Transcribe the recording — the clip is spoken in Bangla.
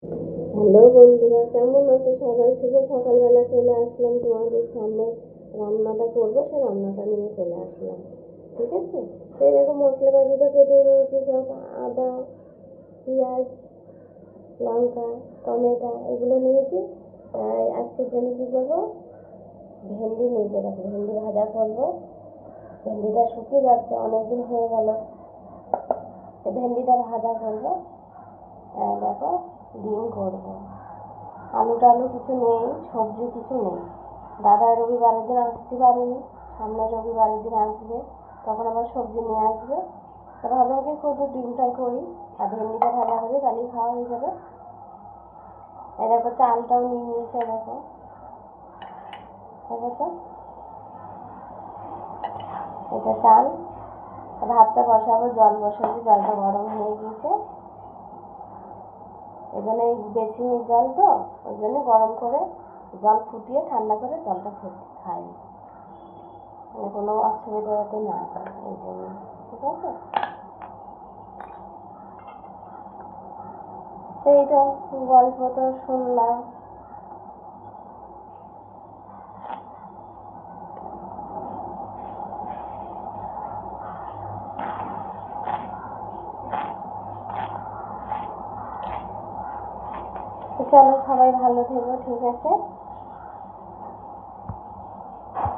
হ্যালো বন্ধুরা, কেমন আছো সবাই? শুভ সকালবেলা চলে আসলাম তোমাদের সামনে। রান্নাটা করবো, সে রান্নাটা নিয়ে চলে আসলাম। ঠিক আছে, সেই দেখো মশলাপাতি তো কেটে নিয়েছি সব। আদা, পেঁয়াজ, লঙ্কা, টমেটো এগুলো নিয়েছি। আজকের জন্য কি করবো, ভেন্ডি নিয়েছি। দেখো ভেন্ডি ভাজা করবো। ভেন্ডিটা শুকিয়ে যাচ্ছে, অনেকদিন হয়ে গেল। ভেন্ডিটা ভাজা করবো। দেখো ডিম করবো। আলু টালু কিছু নেই, সবজি কিছু নেই। দাদা রবিবারের দিন আসতে পারেনি, সামনের রবিবারের দিন আসবে, তখন আবার সবজি নিয়ে আসবে। তা ভাবলাম কি শুধু ডিমটাই করি আর ভেন্ডিটা ভাজা করি, তাহলেই খাওয়া হয়ে যাবে। এই দেখো চালটাও নিয়ে নিয়েছে, দেখো দেখো এটা চাল। ভাতটা বসাবো, জল বসাবো, জলটা গরম হয়ে গিয়েছে। এখানে বেসিনের জল তো, ওই জন্য গরম করে জল ফুটিয়ে ঠান্ডা করে জলটা খাই, মানে কোনো অসুবিধা যাতে না হয় এই জন্য। ঠিক আছে, এই তো গল্প তো শুনলাম। তো চলো সবাই ভালো থেকো, ঠিক আছে।